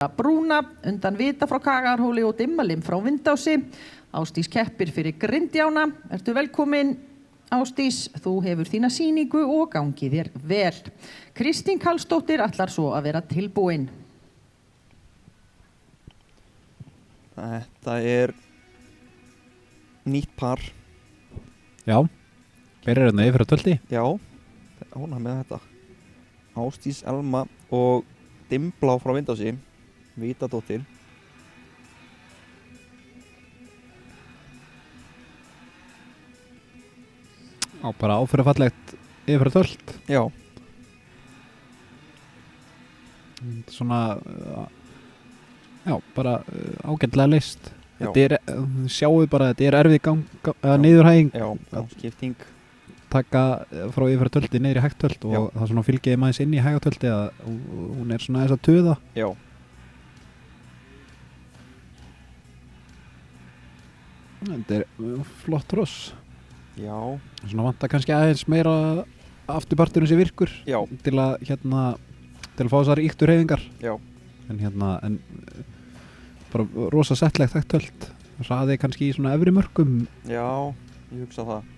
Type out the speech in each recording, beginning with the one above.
Brúna, undan Vita frá Kagarhóli og Dimmalim frá Vindási. Ásdís keppir fyrir Grindjána. Ertu velkomin, Ásdís. Þú hefur þína sýningu og gangi þér vel. Kristín Karlsdóttir ætlar svo að vera tilbúin. Þetta nýtt par. Já, hver hérna yfir að tölti? Já, hún með þetta. Ásdís Elma og Dimmblá frá Vindási. Vitadóttir. Já, bara áfyrirfallegt yfir að tölt. Já. Svona, já, bara ágætlega list. Þetta sjáu bara, þetta erfið niðurhæging. Já, skipting. Taka frá yfir að tölti niður í hægtöld og það svona fylgir maður inn í hægatöldi að hún svona þess að tuða. Já. Þetta flott ross. Já. Svona vantar kannski aðeins meira afturparturinn sem virkur. Já. Til að fá þessar ýktu hreyfingar. Já. En bara rosa settlegt hægtöld. Hraði kannski í svona efri mörkum. Já, ég hugsa það.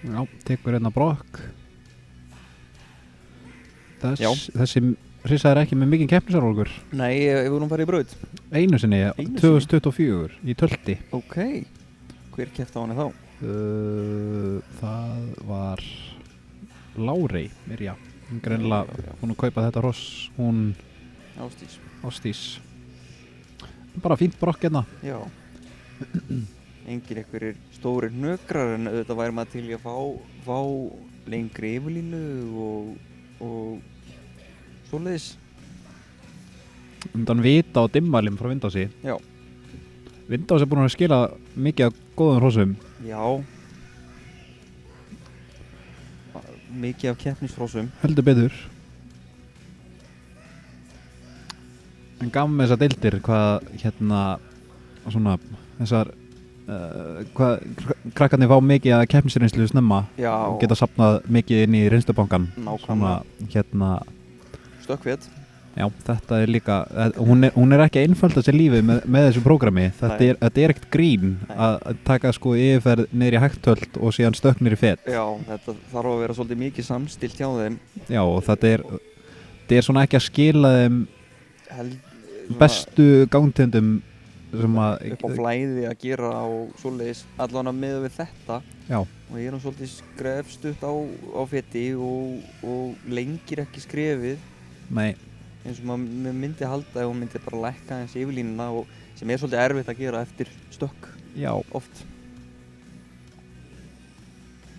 Já, tekur hérna brokk. Þessi hrissa ekki með mikinn keppnisárólgur. Nei, við vorum farið í braut. Einu sinni, 2024 í tölti. Ok, hver keppti á henni þá? Það var Lárey Mirja. Hún greinilega, hún kaupað þetta hross, hún Ásdís. Bara fínt brokk hérna. Já. Engir einhverjir stórir hnökrar en auðvitað væri maður til í að fá lengri yfirlínu og svoleiðis. Undan Vita og Dimmalim frá Vindási. Já. Vindási búin að skila mikið af góðum hrossum. Já. Mikið af keppnishrossum. Heldur betur. En gaf með þessar deildir hvað svona þessar hvað krakkarnir fá mikið að keppnisreynslu snemma. Já. Og geta safnað mikið inn í reynslubankan. Nákvæmlega. Stökkvétt. Já, þetta líka, hún ekki að einfalda sér lífið með þessu prógrami. Þetta ekkert grín að taka sko yfirferð niður í hægtöld og síðan stökk niður í fet. Já, þetta þarf að vera svolítið mikið samstilt hjá þeim. Já, og þetta svona ekki að skila þeim bestu gangtegundum sem að upp á flæði að gera og svoleiðis allan að miða við þetta. Já. Og ég nú svolítið skrefstutt á feti og lengir ekki skrefið. Nei. Eins og maður myndi halda ef hún myndi bara lækka eins yfirlínuna og sem svolítið erfitt að gera eftir stökk. Já. Oft.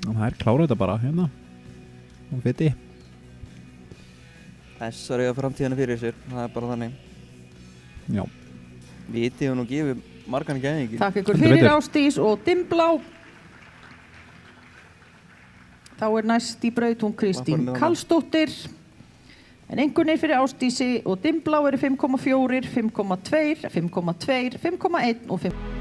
Og það klára þetta bara hérna á feti. Þessar eiga framtíðina fyrir sér, það bara þannig. Já. Viti hefur nú gefið margan gæðingi. Takk ykkur fyrir Ásdís og Dimmblá. Þá næst í braut hún Kristín Karlsdóttir. En einkunnir fyrir Ásdísi og Dimmblá eru 5,4, 5,2, 5,2, 5,1 og 5.